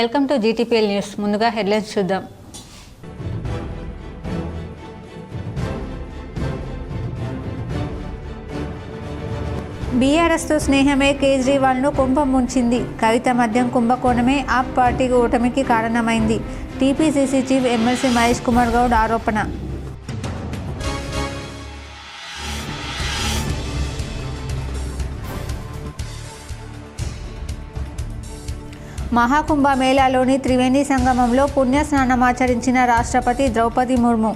Welcome to GTPL news. ముందుగా headlines చూద్దాం. బీఆర్ఎస్తో స్నేహమే కేజ్రీవాల్ను కుంభం ముంచింది. కవిత మద్యం కుంభకోణమే ఆప్ పార్టీ ఓటమికి కారణమైంది. TPCC chief MLC Mahesh Kumar Goud ఆరోపణ. మహాకుంభమేళాలోని త్రివేణి సంగమంలో పుణ్యస్నానమాచరించిన రాష్ట్రపతి ద్రౌపది ముర్ము.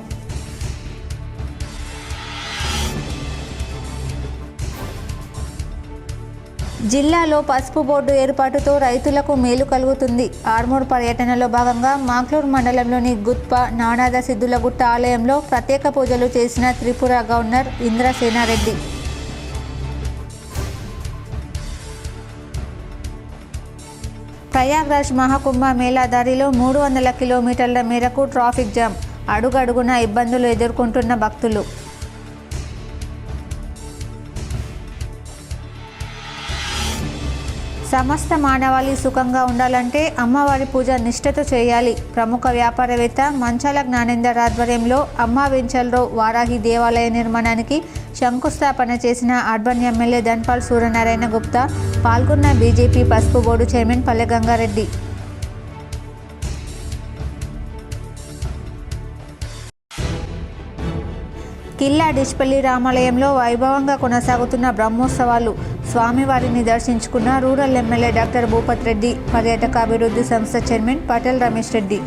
జిల్లాలో పసుపు బోర్డు ఏర్పాటుతో రైతులకు మేలు కలుగుతుంది. ఆర్మూర్ పర్యటనలో భాగంగా మాక్లూర్ మండలంలోని గుత్ప నానాద సిద్ధులగుట్ట ఆలయంలో ప్రత్యేక పూజలు చేసిన త్రిపుర గవర్నర్ ఇంద్రసేనారెడ్డి. ప్రయాగ్రాజ్ మహాకుంభ మేళా దారిలో 300 కిలోమీటర్ల మేరకు ట్రాఫిక్ జామ్. అడుగడుగున ఇబ్బందులు ఎదుర్కొంటున్న భక్తులు. సమస్త మానవాళి సుఖంగా ఉండాలంటే అమ్మవారి పూజ నిష్ఠతో చేయాలి. ప్రముఖ వ్యాపారవేత్త మంచాల జ్ఞానేందర్ ఆధ్వర్యంలో అమ్మ వెంచల్లో వారాహి దేవాలయ నిర్మాణానికి శంకుస్థాపన చేసిన అర్బన్ ఎమ్మెల్యే ధన్పాల్ సూర్యనారాయణ గుప్తా పాల్గొన్న బీజేపీ పసుపు బోర్డు చైర్మన్ పల్లె గంగారెడ్డి. కిల్లా డిష్పల్లి రామాలయంలో వైభవంగా కొనసాగుతున్న బ్రహ్మోత్సవాలు. స్వామివారిని దర్శించుకున్న rural MLA doctor Bhupat Reddy, పర్యాటక అభివృద్ధి సంస్థ చైర్మన్ పటేల్ రమేష్ రెడ్డి.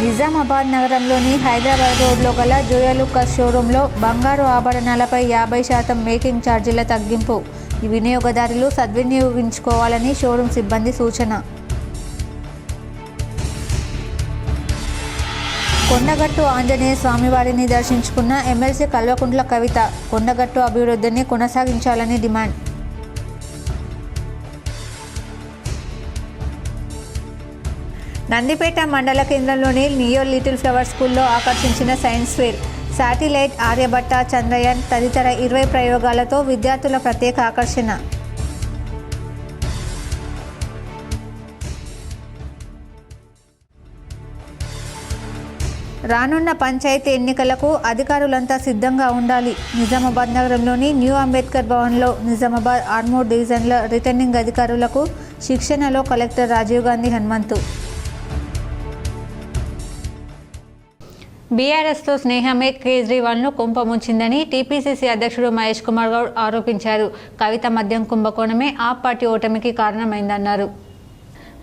నిజామాబాద్ నగరంలోని హైదరాబాద్ రోడ్లో గల జోయాలుకాస్ షోరూంలో బంగారు ఆభరణాలపై 50% మేకింగ్ ఛార్జీల తగ్గింపు. ఈ వినియోగదారులు సద్వినియోగించుకోవాలని షోరూం సిబ్బంది సూచన. కొండగట్టు ఆంజనేయ స్వామివారిని దర్శించుకున్న ఎమ్మెల్సీ కల్వకుంట్ల కవిత. కొండగట్టు అభివృద్ధిని కొనసాగించాలని డిమాండ్. నందిపేట మండల కేంద్రంలోని నియో లిటిల్ ఫ్లవర్ స్కూల్లో ఆకర్షించిన science fair. Satellite, Aryabhata, Chandrayaan తదితర 20 ప్రయోగాలతో విద్యార్థుల ప్రత్యేక ఆకర్షణ. రానున్న పంచాయతీ ఎన్నికలకు అధికారులంతా సిద్ధంగా ఉండాలి. నిజామాబాద్ నగరంలోని న్యూ అంబేద్కర్ భవన్లో నిజామాబాద్ ఆర్మూర్ డివిజన్ల రిటర్నింగ్ అధికారులకు శిక్షణలో కలెక్టర్ రాజీవ్ గాంధీ హనుమంతు. బీఆర్ఎస్తో స్నేహమే కేజ్రీవాల్ను కుంభముంచిందని టీపీసీసీ అధ్యక్షుడు మహేష్ కుమార్ గౌడ్ ఆరోపించారు. కవిత మద్యం కుంభకోణమే ఆప్ పార్టీ ఓటమికి కారణమైందన్నారు.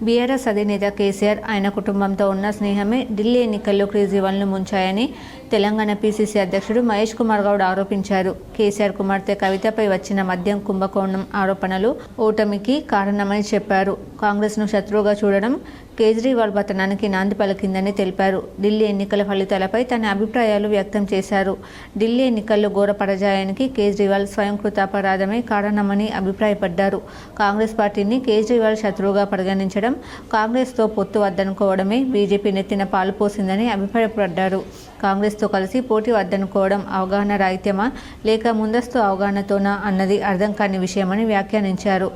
బీఆర్ఎస్ అధినేత కేసీఆర్, ఆయన కుటుంబంతో ఉన్న స్నేహమే ఢిల్లీ ఎన్నికల్లో కేజ్రీవాల్ను ముంచాయని తెలంగాణ పీసీసీ అధ్యక్షుడు మహేష్ కుమార్ గౌడ్ ఆరోపించారు. కేసీఆర్ కుమార్తె కవితపై వచ్చిన మద్యం కుంభకోణం ఆరోపణలు ఓటమికి కారణమని చెప్పారు. కాంగ్రెస్ను శత్రువుగా చూడడం కేజ్రీవాల్ పతనానికి నాంది పలికిందని తెలిపారు. ఢిల్లీ ఎన్నికల ఫలితాలపై తన అభిప్రాయాలు వ్యక్తం చేశారు. ఢిల్లీ ఎన్నికల్లో ఘోర పరాజయానికి కేజ్రీవాల్ స్వయంకృతాపరాధమే కారణమని అభిప్రాయపడ్డారు. కాంగ్రెస్ పార్టీని కేజ్రీవాల్ శత్రువుగా పరిగణించడం, కాంగ్రెస్తో పొత్తు వద్దనుకోవడమే బీజేపీ నెత్తిన పాలు పోసిందని అభిప్రాయపడ్డారు. కాంగ్రెస్తో కలిసి పోటీ వద్దనుకోవడం అవగాహన రాహిత్యమా లేక ముందస్తు అవగాహనతోనా అన్నది అర్థం కాని విషయమని వ్యాఖ్యానించారు.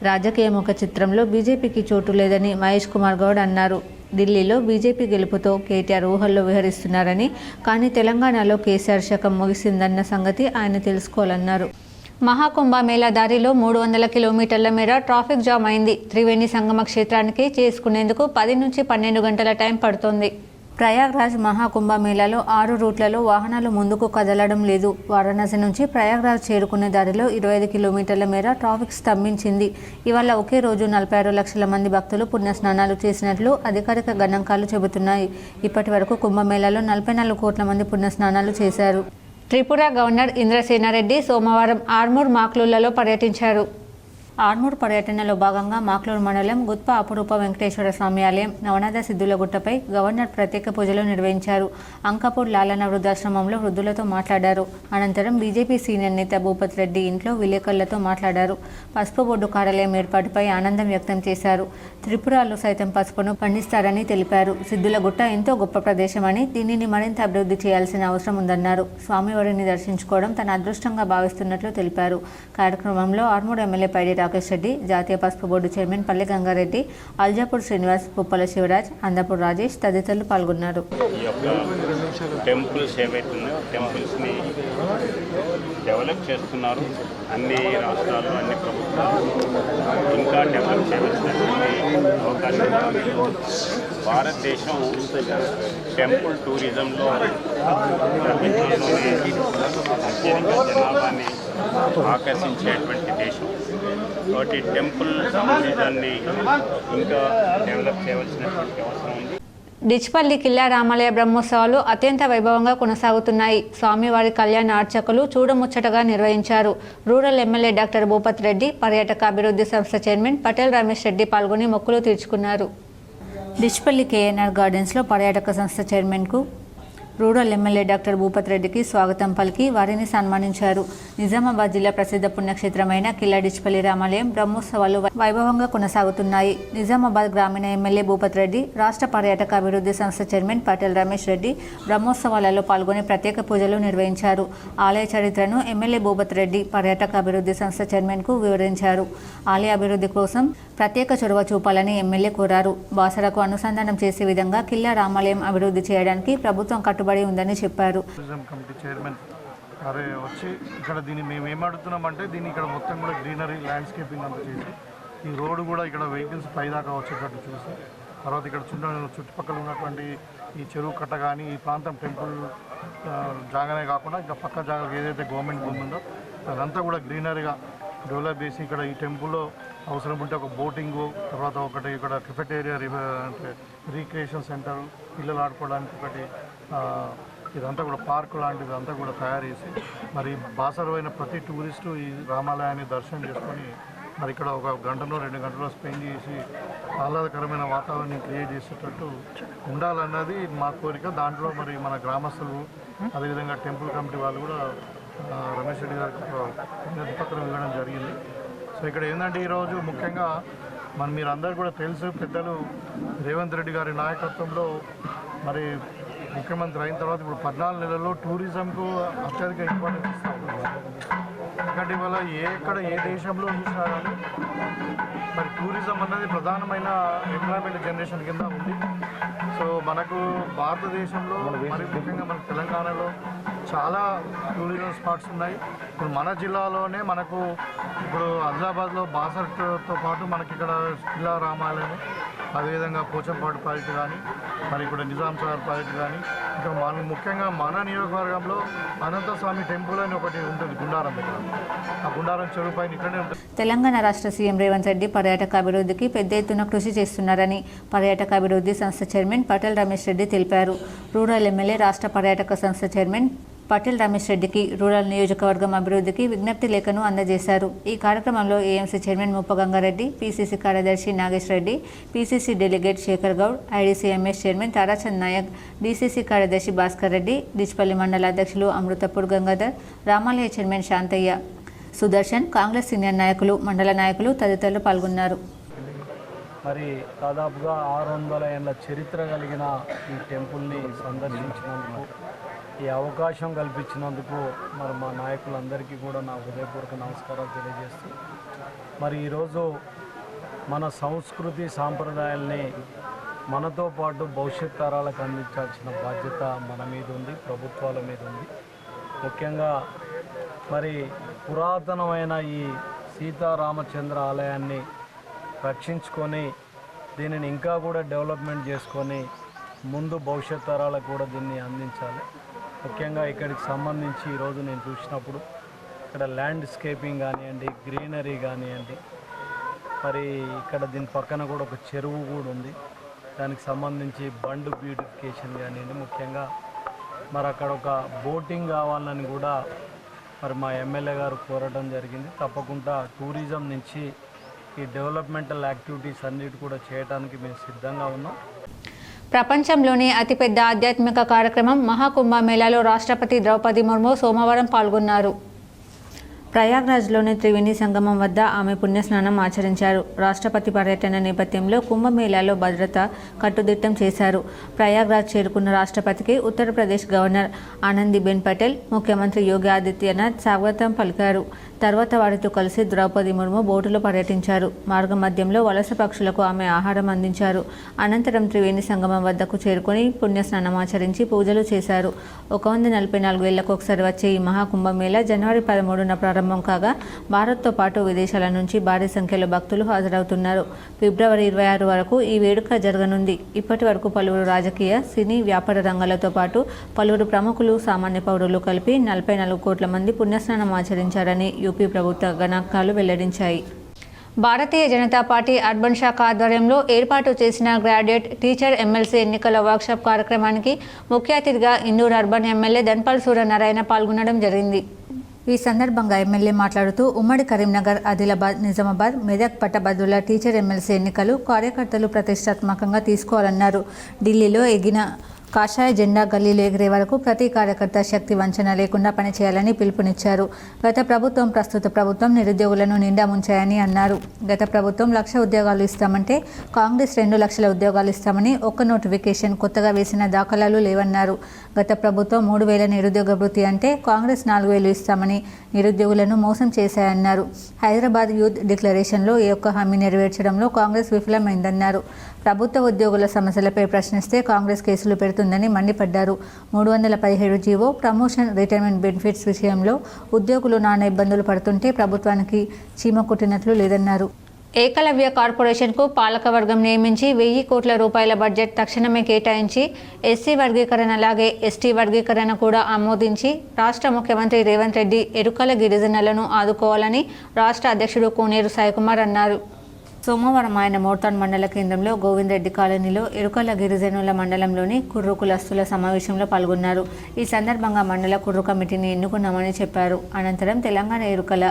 రాజకీయ ముఖ చిత్రంలో బీజేపీకి చోటు లేదని మహేష్ కుమార్ గౌడ్ అన్నారు. ఢిల్లీలో బీజేపీ గెలుపుతో కేటీఆర్ ఊహల్లో విహరిస్తున్నారని, కానీ తెలంగాణలో కేసీఆర్ శకం ముగిసిందన్న సంగతి ఆయన తెలుసుకోవాలన్నారు. మహాకుంభమేళా దారిలో 300 కిలోమీటర్ల మేర ట్రాఫిక్ జామ్ అయింది. త్రివేణి సంగమ క్షేత్రానికి చేసుకునేందుకు 10 నుంచి 12 గంటల టైం పడుతోంది. ప్రయాగ్రాజ్ మహాకుంభమేళాలో 6 రూట్లలో వాహనాలు ముందుకు కదలడం లేదు. వారణాసి నుంచి ప్రయాగ్రాజ్ చేరుకునే దారిలో 25 కిలోమీటర్ల మేర ట్రాఫిక్ స్తంభించింది. ఇవాళ ఒకే రోజు 46 లక్షల మంది భక్తులు పుణ్యస్నానాలు చేసినట్లు అధికారిక గణాంకాలు చెబుతున్నాయి. ఇప్పటి వరకు కుంభమేళాలో 44 కోట్ల మంది పుణ్యస్నానాలు చేశారు. త్రిపుర గవర్నర్ ఇంద్రసేనారెడ్డి సోమవారం ఆర్మూర్ మాక్లూర్లలో పర్యటించారు. ఆర్మూర్ పర్యటనలో భాగంగా మాక్లూరు మండలం గుత్ప అపురూప వెంకటేశ్వర స్వామి ఆలయం నవనాథ సిద్ధులగుట్టపై గవర్నర్ ప్రత్యేక పూజలు నిర్వహించారు. అంకాపూర్ లాలన వృద్ధాశ్రమంలో వృద్ధులతో మాట్లాడారు. అనంతరం బీజేపీ సీనియర్ నేత భూపత్ రెడ్డి ఇంట్లో విలేకరులతో మాట్లాడారు. పసుపు బోర్డు కార్యాలయం ఏర్పాటుపై ఆనందం వ్యక్తం చేశారు. త్రిపురాలో సైతం పసుపును పండిస్తారని తెలిపారు. సిద్ధులగుట్ట ఎంతో గొప్ప ప్రదేశమని, దీనిని మరింత అభివృద్ధి చేయాల్సిన అవసరం ఉందన్నారు. స్వామివారిని దర్శించుకోవడం తన అదృష్టంగా భావిస్తున్నట్లు తెలిపారు. కార్యక్రమంలో ఆర్మూర్ ఎమ్మెల్యే పైడి రాకేష్ రెడ్డి, జాతీయ పసుపు బోర్డు చైర్మన్ పల్లె గంగారెడ్డి, అల్జాపూర్ శ్రీనివాస్, పుప్పల శివరాజ్, అందపూర్ రాజేష్ తదితరులు పాల్గొన్నారు. టెంపుల్స్ ఏవైతున్నాయో టెంపుల్స్ని డెవలప్ చేస్తున్నారు. అన్ని రాష్ట్రాలు, అన్ని ప్రభుత్వాలు ఇంకా డెవలప్ చేయవలసినటువంటి అవకాశం. భారతదేశం టెంపుల్ టూరిజంలో ప్రపంచంలోనే అత్యధిక జనాభాని ఆకర్షించేటువంటి దేశం. కాబట్టి టెంపుల్ టూరిజాన్ని ఇంకా డెవలప్ చేయవలసినటువంటి అవసరం ఉంది. డిచ్పల్లి కిల్లా రామాలయ బ్రహ్మోత్సవాలు అత్యంత వైభవంగా కొనసాగుతున్నాయి. స్వామివారి కళ్యాణ అర్చకులు చూడముచ్చటగా నిర్వహించారు. Rural MLA doctor Bhupat Reddy, పర్యాటక అభివృద్ధి సంస్థ చైర్మన్ పటేల్ రమేష్ రెడ్డి పాల్గొని మొక్కులు తీర్చుకున్నారు. డిచ్పల్లి కేఎన్ఆర్ గార్డెన్స్లో పర్యాటక సంస్థ చైర్మన్కు రూరల్ ఎమ్మెల్యే డాక్టర్ భూపత్ రెడ్డికి స్వాగతం పలికి వారిని సన్మానించారు. నిజామాబాద్ జిల్లా ప్రసిద్ధ పుణ్యక్షేత్రమైన కిల్లా డిచ్పల్లి రామాలయం బ్రహ్మోత్సవాలు వైభవంగా కొనసాగుతున్నాయి. నిజామాబాద్ గ్రామీణ ఎమ్మెల్యే భూపత్ రెడ్డి, రాష్ట్ర పర్యాటక అభివృద్ధి సంస్థ చైర్మన్ పటేల్ రమేష్ రెడ్డి బ్రహ్మోత్సవాలలో పాల్గొని ప్రత్యేక పూజలు నిర్వహించారు. ఆలయ చరిత్రను ఎమ్మెల్యే భూపత్ రెడ్డి పర్యాటక అభివృద్ధి సంస్థ చైర్మన్కు వివరించారు. ఆలయ అభివృద్ధి కోసం ప్రత్యేక చొరవ చూపాలని ఎమ్మెల్యే కోరారు. బాసరకు అనుసంధానం చేసే విధంగా కిల్లా రామాలయం అభివృద్ధి చేయడానికి ప్రభుత్వం కట్టుబడి ఉందని చెప్పారు. కమిటీ చైర్మన్ వచ్చి ఇక్కడ దీన్ని మేము ఏమడుగుతున్నామంటే దీన్ని ఇక్కడ మొత్తం కూడా గ్రీనరీ ల్యాండ్స్కేపింగ్ అంతా చేసి ఈ రోడ్డు కూడా ఇక్కడ వెహికల్స్ పైదాకా వచ్చేటట్టు చూసి తర్వాత ఇక్కడ చుట్టుపక్కల ఉన్నటువంటి ఈ చెరువు కట్ట కానీ ఈ ప్రాంతం టెంపుల్ జాగానే కాకుండా ఇంకా పక్క జాగా ఏదైతే గవర్నమెంట్ భూమి ఉందో అదంతా కూడా గ్రీనరీగా డెవలప్ చేసి ఇక్కడ ఈ టెంపుల్లో అవసరం ఉంటే ఒక బోటింగు, తర్వాత ఒకటి ఇక్కడ కెఫెటేరియా, అంటే రీక్రియేషన్ సెంటర్, పిల్లలు ఆడుకోవడానికి ఒకటి ఇదంతా కూడా పార్కు లాంటిది అంతా కూడా తయారు చేసి మరి బాసరమైన ప్రతి టూరిస్టు ఈ రామాలయాన్ని దర్శనం చేసుకొని మరి ఇక్కడ ఒక గంటలో 2 గంటలో స్పెండ్ చేసి ఆహ్లాదకరమైన వాతావరణం క్రియేట్ చేసేటట్టు ఉండాలన్నది మా కోరిక. దాంట్లో మరి మన గ్రామస్తులు అదేవిధంగా టెంపుల్ కమిటీ వాళ్ళు కూడా రమేష్ రెడ్డి గారికి పత్రం ఇవ్వడం జరిగింది. సో ఇక్కడ ఏంటంటే ఈరోజు ముఖ్యంగా మీరందరూ కూడా తెలుసు, పెద్దలు రేవంత్ రెడ్డి గారి నాయకత్వంలో మరి ముఖ్యమంత్రి అయిన తర్వాత ఇప్పుడు 14 నెలల్లో టూరిజంకు అత్యధిక ఇంపార్టెన్స్ ఇస్తూ ఉన్నారు. ఎందుకంటే ఇవాళ ఏ దేశంలో చూసినా కానీ మరి టూరిజం అన్నది ప్రధానమైన ఎంప్లాయ్మెంట్ జనరేషన్ కింద ఉంది. సో మనకు భారతదేశంలో మరి ముఖ్యంగా మన తెలంగాణలో చాలా టూరిజం స్పాట్స్ ఉన్నాయి. ఇప్పుడు మన జిల్లాలోనే మనకు ఇప్పుడు ఆదిలాబాద్లో బాసర్తో పాటు మనకి ఇక్కడ కిల్లా రామాలయం, అదేవిధంగా పోచంపాడు ప్రాజెక్టు కానీ మరి ఇక్కడ నిజాం సాగర్ ప్రాజెక్టు కానీ ఇంకా ముఖ్యంగా మన నియోజకవర్గంలో అనంతస్వామి టెంపుల్ అని ఒకటి ఉంటుంది గుండారం దగ్గర. ఆ గుండారం చెరువు పైన ఇక్కడే ఉంటుంది. తెలంగాణ రాష్ట్ర సీఎం రేవంత్ రెడ్డి పర్యాటక అభివృద్ధికి పెద్ద ఎత్తున కృషి చేస్తున్నారని పర్యాటక అభివృద్ధి సంస్థ చైర్మన్ పటేల్ రమేష్ రెడ్డి తెలిపారు. రూరల్ ఎమ్మెల్యే రాష్ట్ర పర్యాటక సంస్థ చైర్మన్ పటేల్ రమేష్ రెడ్డికి రూరల్ నియోజకవర్గం అభివృద్ధికి విజ్ఞప్తి లేఖను అందజేశారు. ఈ కార్యక్రమంలో ఏఎంసీ చైర్మన్ ముప్ప గంగారెడ్డి, పీసీసీ కార్యదర్శి Nagesh Reddy, PCC delegate Shekar Goud, IDCMS chairman Tarachand Nayak, DCC కార్యదర్శి భాస్కర్ రెడ్డి, డిచ్పల్లి మండల అధ్యక్షులు అమృతపూర్ గంగాధర్, రామాలయ chairman Shantaiah, Sudarshan, Congress senior నాయకులు, మండల నాయకులు తదితరులు పాల్గొన్నారు. మరి దాదాపుగా 600 ఏళ్ల చరిత్ర కలిగిన ఈ టెంపుల్ని సందర్శించినందుకు, ఈ అవకాశం కల్పించినందుకు మరి మా నాయకులందరికీ కూడా నా హృదయపూర్వక నమస్కారాలు తెలియజేస్తూ మరి ఈరోజు మన సంస్కృతి సాంప్రదాయాల్ని మనతో పాటు భవిష్యత్ తరాలకు అందించాల్సిన బాధ్యత మన మీద ఉంది, ప్రభుత్వాల మీద ఉంది. ముఖ్యంగా మరి పురాతనమైన ఈ సీతారామచంద్ర ఆలయాన్ని రక్షించుకొని దీనిని ఇంకా కూడా డెవలప్మెంట్ చేసుకొని ముందు భవిష్యత్ తరాలకు కూడా దీన్ని అందించాలి. ముఖ్యంగా ఇక్కడికి సంబంధించి ఈరోజు నేను చూసినప్పుడు ఇక్కడ ల్యాండ్స్కేపింగ్ కానివ్వండి, గ్రీనరీ కానివ్వండి, మరి ఇక్కడ దీని పక్కన కూడా ఒక చెరువు కూడా ఉంది, దానికి సంబంధించి బండ్ బ్యూటిఫికేషన్ కానివ్వండి, ముఖ్యంగా మరి అక్కడ ఒక బోటింగ్ కావాలని కూడా మరి మా ఎమ్మెల్యే గారు కోరడం జరిగింది. తప్పకుండా టూరిజం నుంచి ఈ డెవలప్మెంటల్ యాక్టివిటీస్ అన్నిటి కూడా చేయడానికి మేము సిద్ధంగా ఉన్నాం. ప్రపంచంలోని అతిపెద్ద ఆధ్యాత్మిక కార్యక్రమం మహాకుంభమేళాలో రాష్ట్రపతి ద్రౌపది ముర్ము సోమవారం పాల్గొన్నారు. ప్రయాగ్రాజ్లోని త్రివేణి సంగమం వద్ద ఆమె పుణ్యస్నానం ఆచరించారు. రాష్ట్రపతి పర్యటన నేపథ్యంలో కుంభమేళాలో భద్రత కట్టుదిట్టం చేశారు. ప్రయాగ్రాజ్ చేరుకున్న రాష్ట్రపతికి ఉత్తరప్రదేశ్ గవర్నర్ ఆనందీబెన్ పటేల్, ముఖ్యమంత్రి యోగి ఆదిత్యనాథ్ స్వాగతం పలికారు. తర్వాత వారితో కలిసి ద్రౌపది ముర్ము బోటులో పర్యటించారు. మార్గ మధ్యంలో వలస పక్షులకు ఆమె ఆహారం అందించారు. అనంతరం త్రివేణి సంగమం వద్దకు చేరుకుని పుణ్యస్నానం ఆచరించి పూజలు చేశారు. 144 ఏళ్లకు ఒకసారి వచ్చే ఈ మహాకుంభమేళా జనవరి 13న ప్రారంభం కాగా భారత్తో పాటు విదేశాల నుంచి భారీ సంఖ్యలో భక్తులు హాజరవుతున్నారు. ఫిబ్రవరి 26 వరకు ఈ వేడుక జరగనుంది. ఇప్పటి వరకు పలువురు రాజకీయ, సినీ, వ్యాపార రంగాలతో పాటు పలువురు ప్రముఖులు, సామాన్య పౌరులు కలిపి 44 కోట్ల మంది పుణ్యస్నానం ఆచరించారని యూపీ ప్రభుత్వ గణాంకాలు వెల్లడించాయి. భారతీయ జనతా పార్టీ అర్బన్ శాఖ ఆధ్వర్యంలో ఏర్పాటు చేసిన గ్రాడ్యుయేట్ టీచర్ ఎమ్మెల్సీ ఎన్నికల వర్క్షాప్ కార్యక్రమానికి ముఖ్య అతిథిగా ఇందూరు అర్బన్ ఎమ్మెల్యే ధన్పాల్ సూర్యనారాయణ పాల్గొనడం జరిగింది. ఈ సందర్భంగా ఎమ్మెల్యే మాట్లాడుతూ ఉమ్మడి కరీంనగర్, ఆదిలాబాద్, నిజామాబాద్, మెదక్ పట్టభద్రుల టీచర్ ఎమ్మెల్సీ ఎన్నికలు కార్యకర్తలు ప్రతిష్టాత్మకంగా తీసుకోవాలన్నారు. ఢిల్లీలో ఎగిన కాషాయ జెండా గల్లీలో ఎగిరే వరకు ప్రతి కార్యకర్త శక్తి వంచన లేకుండా పనిచేయాలని పిలుపునిచ్చారు. గత ప్రభుత్వం, ప్రస్తుత ప్రభుత్వం నిరుద్యోగులను నిండా ముంచాయని అన్నారు. గత ప్రభుత్వం 1,00,000 ఉద్యోగాలు ఇస్తామంటే కాంగ్రెస్ 2 లక్షల ఉద్యోగాలు ఇస్తామని ఒక్క నోటిఫికేషన్ కొత్తగా వేసిన దాఖలాలు లేవన్నారు. గత ప్రభుత్వం 3,000 నిరుద్యోగ భృతి అంటే కాంగ్రెస్ 4,000 ఇస్తామని నిరుద్యోగులను మోసం చేశాయన్నారు. హైదరాబాద్ యూత్ డిక్లరేషన్లో ఏ ఒక్క హామీ నెరవేర్చడంలో కాంగ్రెస్ విఫలమైందన్నారు. ప్రభుత్వ ఉద్యోగుల సమస్యలపై ప్రశ్నిస్తే కాంగ్రెస్ కేసులు పెడుతుందని మండిపడ్డారు. 317 జీవో, ప్రమోషన్, రిటైర్మెంట్ బెనిఫిట్స్ విషయంలో ఉద్యోగులు నానా ఇబ్బందులు పడుతుంటే ప్రభుత్వానికి చీమ కుట్టినట్లు లేదన్నారు. ఏకలవ్య కార్పొరేషన్కు పాలకవర్గం నియమించి 1,000 కోట్ల రూపాయల బడ్జెట్ తక్షణమే కేటాయించి ఎస్సీ వర్గీకరణ అలాగే ఎస్టీ వర్గీకరణ కూడా ఆమోదించి రాష్ట్ర ముఖ్యమంత్రి రేవంత్ రెడ్డి ఎరుకల గిరిజనులను ఆదుకోవాలని రాష్ట్ర అధ్యక్షుడు కోనేరు సాయికుమార్ అన్నారు. సోమవారం ఆయన మోర్తాన్ మండల కేంద్రంలో గోవిందరెడ్డి కాలనీలో ఎరుకల గిరిజనుల మండలంలోని కుర్రు కులస్తుల సమావేశంలో పాల్గొన్నారు. ఈ సందర్భంగా మండల కుర్రు కమిటీని ఎన్నుకున్నామని చెప్పారు. అనంతరం తెలంగాణ ఎరుకల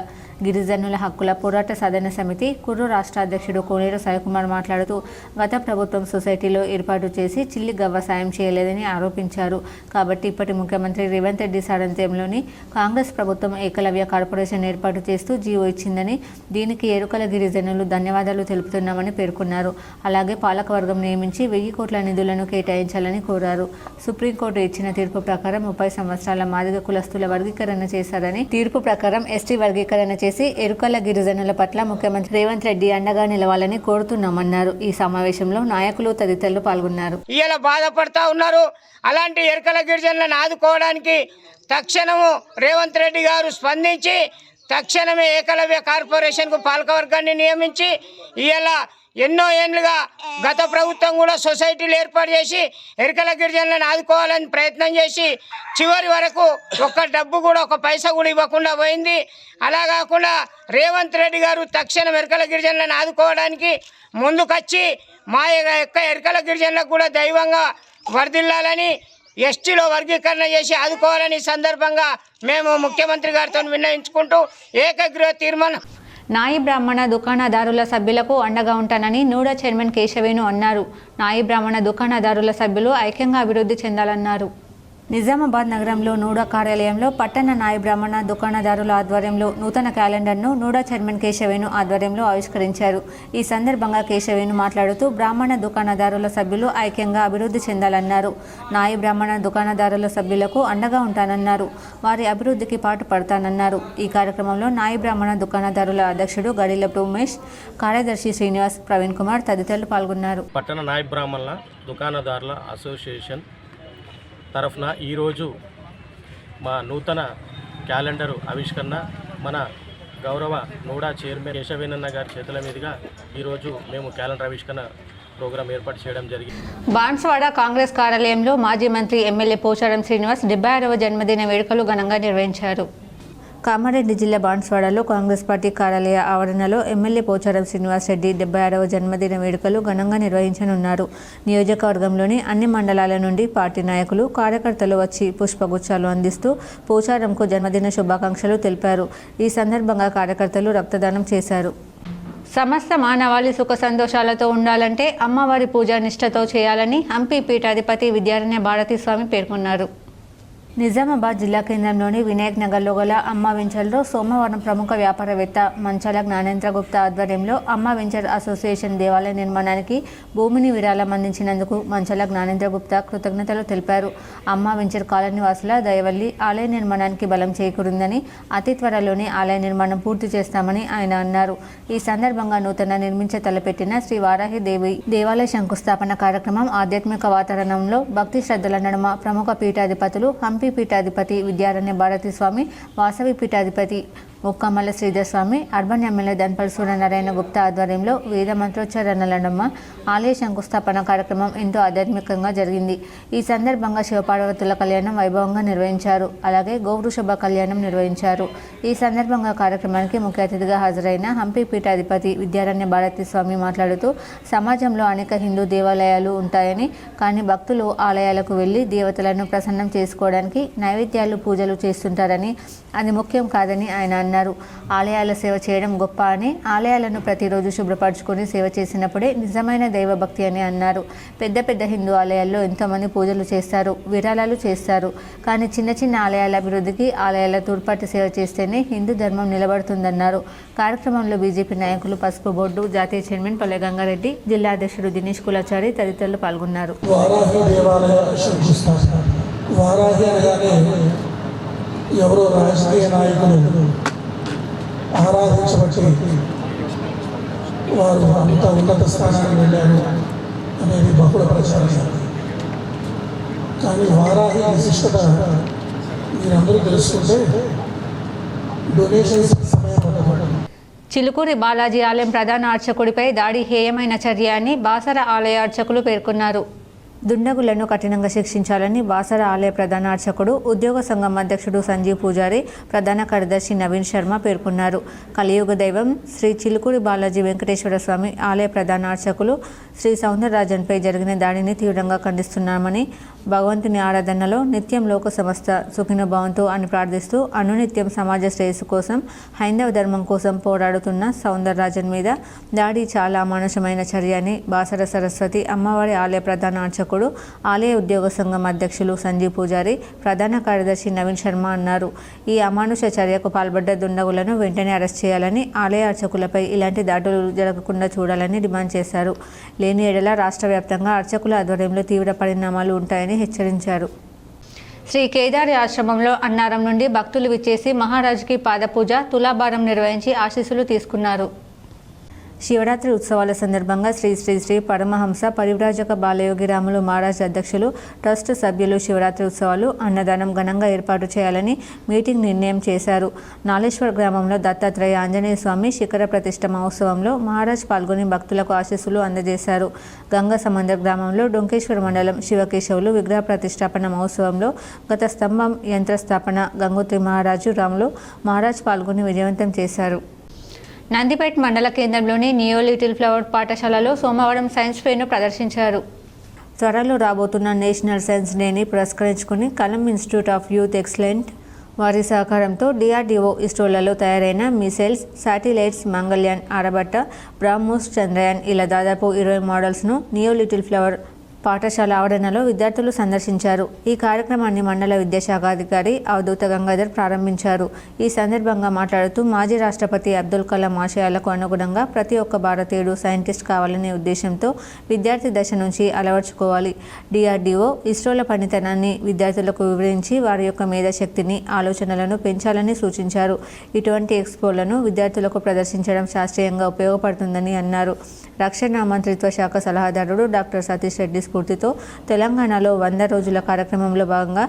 గిరిజనుల హక్కుల పోరాట సాధన సమితి కుర్రు రాష్ట్ర అధ్యక్షుడు కోనేరు సాయికుమార్ మాట్లాడుతూ గత ప్రభుత్వం సొసైటీలో ఏర్పాటు చేసి చిల్లి గవ్వ సాయం చేయలేదని ఆరోపించారు. కాబట్టి ఇప్పటి ముఖ్యమంత్రి రేవంత్ రెడ్డి సారథ్యంలోని కాంగ్రెస్ ప్రభుత్వం ఏకలవ్య కార్పొరేషన్ ఏర్పాటు చేస్తూ జీవో ఇచ్చిందని, దీనికి ఎరుకల గిరిజనులు ధన్యవాదాలు తెలుపుతున్నామని పేర్కొన్నారు. అలాగే పాలకవర్గం నియమించి 1,000 కోట్ల నిధులను కేటాయించాలని కోరారు. సుప్రీంకోర్టు ఇచ్చిన తీర్పు ప్రకారం 30 సంవత్సరాల మాదిగ కులస్తుల వర్గీకరణ చేశారని, తీర్పు ప్రకారం ఎస్టీ వర్గీకరణ చేసి ఎరుకల గిరిజనుల పట్ల ముఖ్యమంత్రి రేవంత్ రెడ్డి అండగా నిలవాలని కోరుతున్నామన్నారు. ఈ సమావేశంలో నాయకులు తదితరులు పాల్గొన్నారు. ఇలా బాధపడతా ఉన్నారు. అలాంటి ఎరుకల గిరిజనులను ఆదుకోవడానికి తక్షణము రేవంత్ రెడ్డి గారు స్పందించి తక్షణమే ఏకలవ్య కార్పొరేషన్కు పాలకవర్గాన్ని నియమించి ఇలా ఎన్నో ఏళ్ళుగా గత ప్రభుత్వం కూడా సొసైటీలు ఏర్పాటు చేసి ఎరుకల గిరిజనులను ఆదుకోవాలని ప్రయత్నం చేసి చివరి వరకు ఒక్క డబ్బు కూడా, ఒక పైసా కూడా ఇవ్వకుండా పోయింది. అలా కాకుండా రేవంత్ రెడ్డి గారు తక్షణం ఎరుకల గిరిజనులను ఆదుకోవడానికి ముందుకొచ్చి మా యొక్క ఎరుకల గిరిజనులకు కూడా దైవంగా వర్ధిల్లాలని, ఎస్టీలో వర్గీకరణ చేసి ఆదుకోవాలని సందర్భంగా మేము ముఖ్యమంత్రి గారితో విన్నవించుకుంటూ ఏకగ్రీవ తీర్మానం. నాయి బ్రాహ్మణ దుకాణదారుల సభ్యులకు అండగా ఉంటానని నూడా చైర్మన్ కేశవేణు అన్నారు. నాయి బ్రాహ్మణ దుకాణదారుల సభ్యులు ఐక్యంగా అభివృద్ధి చెందాలన్నారు. నిజామాబాద్ నగరంలో నూడా కార్యాలయంలో పట్టణ నాయి బ్రాహ్మణ దుకాణదారుల ఆధ్వర్యంలో నూతన క్యాలెండర్ను నూడా చైర్మన్ కేశవేణు ఆధ్వర్యంలో ఆవిష్కరించారు. ఈ సందర్భంగా కేశవేణు మాట్లాడుతూ బ్రాహ్మణ దుకాణదారుల సభ్యులు ఐక్యంగా అభివృద్ధి చెందాలన్నారు. నాయి బ్రాహ్మణ దుకాణదారుల సభ్యులకు అండగా ఉంటానన్నారు. వారి అభివృద్ధికి పాటుపడతానన్నారు. ఈ కార్యక్రమంలో నాయి బ్రాహ్మణ దుకాణదారుల అధ్యక్షుడు గడిలపు ఉమేష్, కార్యదర్శి శ్రీనివాస్, ప్రవీణ్ కుమార్ తదితరులు పాల్గొన్నారు. పట్టణ నాయి బ్రాహ్మణుల దుకాణదారుల అసోసియేషన్ తరఫున ఈరోజు మా నూతన క్యాలెండరు ఆవిష్కరణ మన గౌరవ నూడా చైర్మన్ కేశవేనన్న గారి చేతుల మీదుగా ఈరోజు మేము క్యాలెండర్ ఆవిష్కరణ ప్రోగ్రాం ఏర్పాటు చేయడం జరిగింది. బాన్స్వాడ కాంగ్రెస్ కార్యాలయంలో మాజీ మంత్రి ఎమ్మెల్యే పోచారం శ్రీనివాస్ 76వ జన్మదిన వేడుకలు ఘనంగా నిర్వహించారు. కామారెడ్డి జిల్లా బాన్స్వాడలో కాంగ్రెస్ పార్టీ కార్యాలయ ఆవరణలో ఎమ్మెల్యే పోచారం శ్రీనివాస్ రెడ్డి 76వ జన్మదిన వేడుకలు ఘనంగా నిర్వహించనున్నారు. నియోజకవర్గంలోని అన్ని మండలాల నుండి పార్టీ నాయకులు, కార్యకర్తలు వచ్చి పుష్పగుచ్చాలు అందిస్తూ పోచారంకు జన్మదిన శుభాకాంక్షలు తెలిపారు. ఈ సందర్భంగా కార్యకర్తలు రక్తదానం చేశారు. సమస్త మానవాళి సుఖ సంతోషాలతో ఉండాలంటే అమ్మవారి పూజ నిష్ఠతో చేయాలని హంపి పీఠాధిపతి విద్యారణ్య భారతీ స్వామి పేర్కొన్నారు. నిజామాబాద్ జిల్లా కేంద్రంలోని వినాయక్ నగర్లో గల అమ్మ వెంచర్లో సోమవారం ప్రముఖ వ్యాపారవేత్త మంచాల జ్ఞానేంద్ర గుప్తా ఆధ్వర్యంలో అమ్మ వెంచర్ అసోసియేషన్ దేవాలయ నిర్మాణానికి భూమిని విరాళం అందించినందుకు మంచాల జ్ఞానేంద్ర గుప్తా కృతజ్ఞతలు తెలిపారు. అమ్మ వెంచర్ కాలనీ వాసుల దయవల్లి ఆలయ నిర్మాణానికి బలం చేకూరిందని, అతి త్వరలోనే ఆలయ నిర్మాణం పూర్తి చేస్తామని ఆయన అన్నారు. ఈ సందర్భంగా నూతన నిర్మించ తలపెట్టిన శ్రీ వారాహి దేవి దేవాలయ శంకుస్థాపన కార్యక్రమం ఆధ్యాత్మిక వాతావరణంలో భక్తి శ్రద్ధల నడుమ ప్రముఖ పీఠాధిపతులు హంపి పీఠాధిపతి విద్యారణ్య భారతీ స్వామి, వాసవి పీఠాధిపతి ముక్కమల్ల శ్రీధర్ స్వామి, అర్బన్ ఎమ్మెల్యే ధన్పల్ సూర్యనారాయణ గుప్తా ఆధ్వర్యంలో వేద మంత్రోచ్చారణల నడుమ ఆలయ శంకుస్థాపన కార్యక్రమం ఎంతో ఆధ్యాత్మికంగా జరిగింది. ఈ సందర్భంగా శివపార్వతుల కళ్యాణం వైభవంగా నిర్వహించారు. అలాగే గోవృషభ కళ్యాణం నిర్వహించారు. ఈ సందర్భంగా కార్యక్రమానికి ముఖ్య అతిథిగా హాజరైన హంపి పీఠాధిపతి విద్యారణ్య భారతీ స్వామి మాట్లాడుతూ సమాజంలో అనేక హిందూ దేవాలయాలు ఉంటాయని, కానీ భక్తులు ఆలయాలకు వెళ్లి దేవతలను ప్రసన్నం చేసుకోవడానికి నైవేద్యాలు పూజలు చేస్తుంటారని, అది ముఖ్యం కాదని ఆయన అన్నారు. ఆలయాల సేవ చేయడం గొప్ప అని, ఆలయాలను ప్రతిరోజు శుభ్రపరచుకొని సేవ చేసినప్పుడే నిజమైన దైవభక్తి అని అన్నారు. పెద్ద పెద్ద హిందూ ఆలయాల్లో ఎంతోమంది పూజలు చేస్తారు, విరాళాలు చేస్తారు, కానీ చిన్న చిన్న ఆలయాల అభివృద్ధికి ఆలయాల తూర్పాటి సేవ చేస్తేనే హిందూ ధర్మం నిలబడుతుందన్నారు. కార్యక్రమంలో బీజేపీ నాయకులు, పసుపు బోర్డు జాతీయ చైర్మన్ పల్లె గంగారెడ్డి, జిల్లా అధ్యక్షుడు దినేష్ కులాచారి తదితరులు పాల్గొన్నారు. వారాహి అనగానే ఎవరో రాజకీయ నాయకులు ఆరాధించబట్టి వారు అంత ఉన్నత స్థానానికి వెళ్ళారు అనేది బహుళ ప్రచారం. కానీ వారాహి విశిష్టత మీరందరూ తెలుసుకుంటే డొనేషన్స్ సమయం ఉండదు. చిలుకూరి బాలాజీ ఆలయం ప్రధాన అర్చకుడిపై దాడి హేయమైన చర్య అని బాసర ఆలయ అర్చకులు పేర్కొన్నారు. దుండగులను కఠినంగా శిక్షించాలని బాసర ఆలయ ప్రధాన అర్చకుడు, ఉద్యోగ సంఘం అధ్యక్షుడు సంజీవ్ పూజారి, ప్రధాన కార్యదర్శి నవీన్ శర్మ పేర్కొన్నారు. కలియుగ దైవం శ్రీ చిలుకూరి బాలాజీ వెంకటేశ్వర స్వామి ఆలయ ప్రధాన అర్చకులు శ్రీ సౌందరరాజన్పై జరిగిన దాడిని తీవ్రంగా ఖండిస్తున్నామని, భగవంతుని ఆరాధనలో నిత్యం లోక సమస్త సుఖినోభవంతు అని ప్రార్థిస్తూ అనునిత్యం సమాజ శ్రేయస్సు కోసం, హైందవ ధర్మం కోసం పోరాడుతున్న సౌందరరాజన్ మీద దాడి చాలా అమానుషమైన చర్య అని బాసర సరస్వతి అమ్మవారి ఆలయ ప్రధాన అర్చకుడు, ఆలయ ఉద్యోగ సంఘం అధ్యక్షులు సంజీవ్ పూజారి, ప్రధాన కార్యదర్శి నవీన్ శర్మ అన్నారు. ఈ అమానుష చర్యకు పాల్పడ్డ దుండగులను వెంటనే అరెస్ట్ చేయాలని, ఆలయ అర్చకులపై ఇలాంటి దాడులు జరగకుండా చూడాలని డిమాండ్ చేశారు. లేని ఎడల రాష్ట్ర వ్యాప్తంగా అర్చకుల ఆధ్వర్యంలో తీవ్ర పరిణామాలు ఉంటాయని హెచ్చరించారు. శ్రీ కేదారి ఆశ్రమంలో అన్నారం నుండి భక్తులు విచ్చేసి మహారాజుకి పాదపూజ, తులాభారం నిర్వహించి ఆశీస్సులు తీసుకున్నారు. శివరాత్రి ఉత్సవాల సందర్భంగా శ్రీ శ్రీ శ్రీ పరమహంస పరివ్రాజక బాలయోగి రాములు మహారాజ్ అధ్యక్షులు, ట్రస్ట్ సభ్యులు శివరాత్రి ఉత్సవాలు, అన్నదానం ఘనంగా ఏర్పాటు చేయాలని మీటింగ్ నిర్ణయం చేశారు. నాలేశ్వర్ గ్రామంలో దత్తాత్రేయ ఆంజనేయ స్వామి శిఖర ప్రతిష్ఠ మహోత్సవంలో మహారాజ్ పాల్గొని భక్తులకు ఆశీస్సులు అందజేశారు. గంగా సముద్ర గ్రామంలో డొంకేశ్వర మండలం శివకేశవులు విగ్రహ ప్రతిష్టాపన మహోత్సవంలో గత స్తంభం యంత్రస్థాపన గంగోత్రి మహారాజు రాములు మహారాజ్ పాల్గొని విజయవంతం చేశారు. నందిపేట్ మండల కేంద్రంలోని నియో లిటిల్ ఫ్లవర్ పాఠశాలలో సోమవారం సైన్స్ ఫెయిర్ను ప్రదర్శించారు. త్వరలో రాబోతున్న నేషనల్ సైన్స్ డేని పురస్కరించుకుని కలం ఇన్స్టిట్యూట్ ఆఫ్ యూత్ ఎక్సలెంట్ వారి సహకారంతో DRDO ఇస్రోలలో తయారైన మిసైల్స్, శాటిలైట్స్, మంగళ్యాన్, ఆరబట్ట, బ్రహ్మోస్, చంద్రయాన్ ఇలా దాదాపు 20 మోడల్స్ను నియో లిటిల్ ఫ్లవర్ పాఠశాల ఆవరణలో విద్యార్థులు సందర్శించారు. ఈ కార్యక్రమాన్ని మండల విద్యాశాఖ అధికారి అవధూత గంగాధర్ ప్రారంభించారు. ఈ సందర్భంగా మాట్లాడుతూ మాజీ రాష్ట్రపతి అబ్దుల్ కలాం ఆశయాలకు అనుగుణంగా ప్రతి ఒక్క భారతీయుడు సైంటిస్ట్ కావాలనే ఉద్దేశంతో విద్యార్థి దశ నుంచి అలవర్చుకోవాలి. DRDO ఇస్రోల పనితనాన్ని విద్యార్థులకు వివరించి వారి యొక్క మేధాశక్తిని, ఆలోచనలను పెంచాలని సూచించారు. ఇటువంటి ఎక్స్పోలను విద్యార్థులకు ప్రదర్శించడం శాస్త్రీయంగా ఉపయోగపడుతుందని అన్నారు. రక్షణ మంత్రిత్వ శాఖ సలహాదారుడు డాక్టర్ సతీష్ రెడ్డి స్ఫూర్తితో తెలంగాణలో 100 రోజుల కార్యక్రమంలో భాగంగా